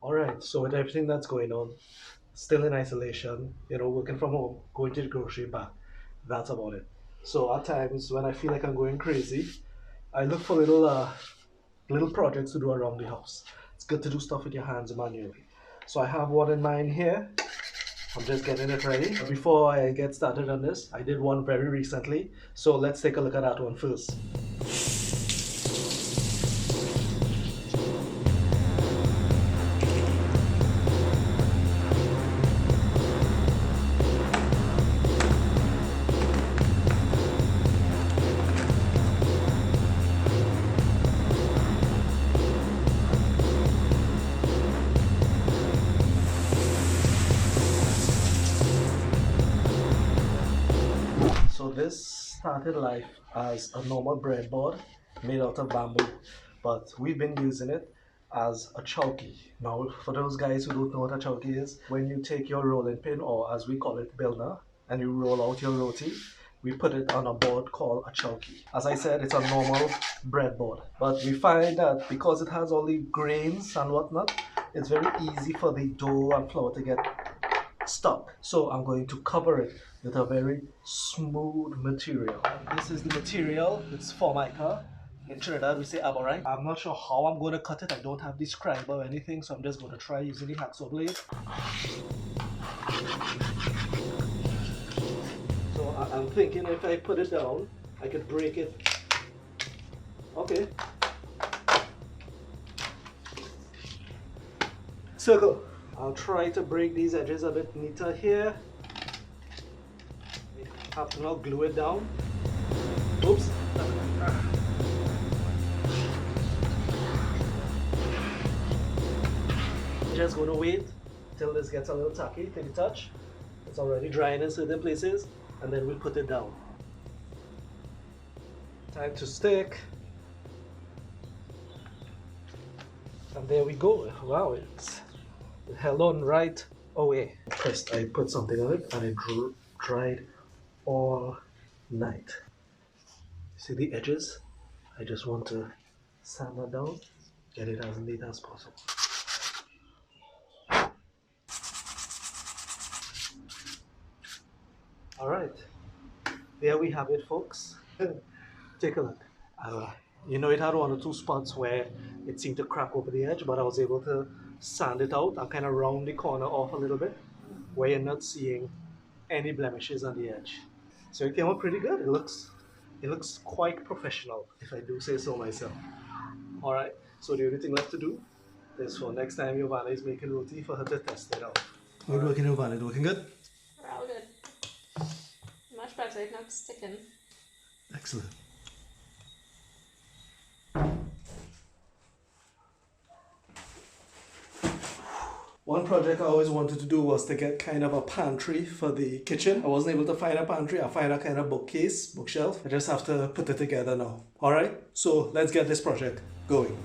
Alright, so with everything that's going on, still in isolation, working from home, going to the grocery back, that's about it. So at times when I feel like I'm going crazy, I look for little projects to do around the house. It's good to do stuff with your hands manually. So I have one in mind here. I'm just getting it ready. Before I get started on this, I did one very recently. So let's take a look at that one first. So this started life as a normal breadboard made out of bamboo, but we've been using it as a chowki. Now, for those guys who don't know what a chowki is, when you take your rolling pin, or as we call it, bilna, and you roll out your roti, we put it on a board called a chowki. As I said, it's a normal breadboard, but we find that because it has all the grains and whatnot, it's very easy for the dough and flour to get stuck. So I'm going to cover it with a very smooth material. This is the material. It's Formica. In Trinidad we say aborine. I'm not sure how I'm going to cut it. I don't have the scribe or anything, so I'm just going to try using the hacksaw blade. So I'm thinking if I put it down, I could break it. Okay. Circle. I'll try to break these edges a bit neater here. Have to now glue it down. Oops. Just gonna wait till this gets a little tacky till the touch. It's already drying in certain places, and then we'll put it down. Time to stick. And there we go. Wow, it held on right away. First, I put something on it and it dried all night. See the edges? I just want to sand that down, get it as neat as possible. All right, there we have it, folks. Take a look. It had one or two spots where it seemed to crack over the edge, but I was able to sand it out and kind of round the corner off a little bit, where you're not seeing any blemishes on the edge. So it came out pretty good. It looks quite professional, if I do say so myself. All right. So the only thing left to do is for next time Giovanna is making roti for her to test it out. How it working, Giovanna? It working good? All good. Much better. It's not sticking. Excellent. One project I always wanted to do was to get kind of a pantry for the kitchen. I wasn't able to find a pantry. I find a kind of bookshelf. I just have to put it together now. All right, so let's get this project going.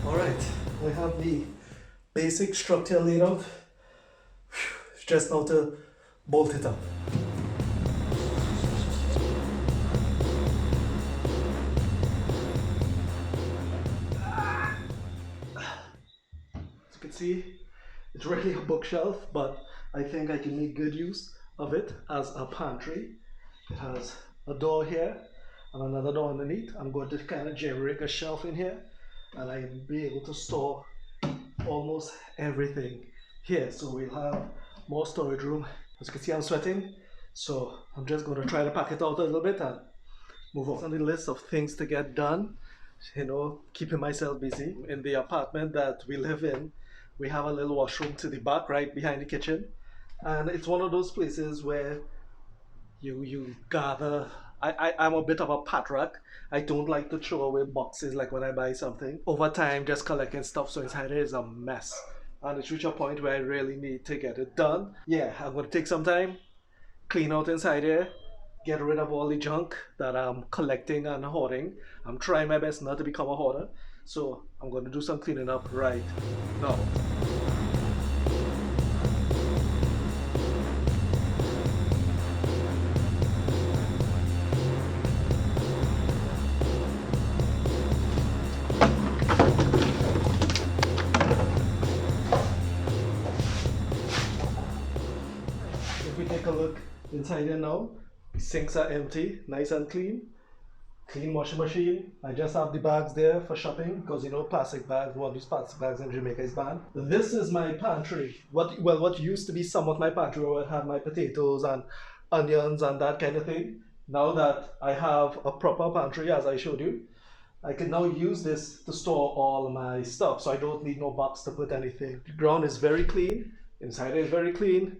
All right, I have the basic structure laid out. It's just now to bolt it up. See, it's really a bookshelf, but I think I can make good use of it as a pantry. It has a door here and another door underneath. I'm going to kind of generate a shelf in here, and I'll be able to store almost everything here. So we'll have more storage room. As you can see, I'm sweating, so I'm just going to try to pack it out a little bit and move on. On the list of things to get done, keeping myself busy. In the apartment that we live in, we have a little washroom to the back, right behind the kitchen, and it's one of those places where you gather. I'm a bit of a pat rack. I don't like to throw away boxes like when I buy something. Over time, just collecting stuff so inside it is a mess, and it's reached a point where I really need to get it done. Yeah, I'm gonna take some time, clean out inside here, get rid of all the junk that I'm collecting and hoarding. I'm trying my best not to become a hoarder, so I'm going to do some cleaning up right now. inside here now. The sinks are empty, nice and clean. Clean washing machine. I just have the bags there for shopping because you know plastic bags, one of these plastic bags in Jamaica is banned. This is my pantry. What used to be somewhat my pantry where I had my potatoes and onions and that kind of thing. Now that I have a proper pantry as I showed you, I can now use this to store all my stuff, so I don't need no box to put anything. The ground is very clean, inside is very clean.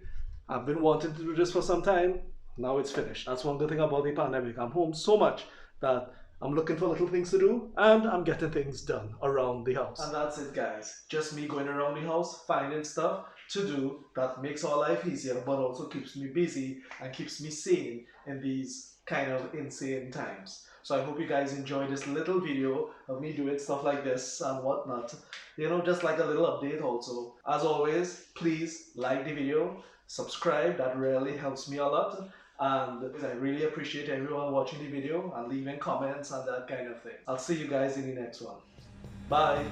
I've been wanting to do this for some time. Now it's finished. That's one good thing about the pandemic. I'm home so much that I'm looking for little things to do and I'm getting things done around the house. And that's it, guys. Just me going around the house, finding stuff to do that makes our life easier, but also keeps me busy and keeps me sane in these kind of insane times. So I hope you guys enjoyed this little video of me doing stuff like this and whatnot. You know, just like a little update also. As always, please like the video, subscribe, that really helps me a lot. And I really appreciate everyone watching the video and leaving comments and that kind of thing. I'll see you guys in the next one. Bye.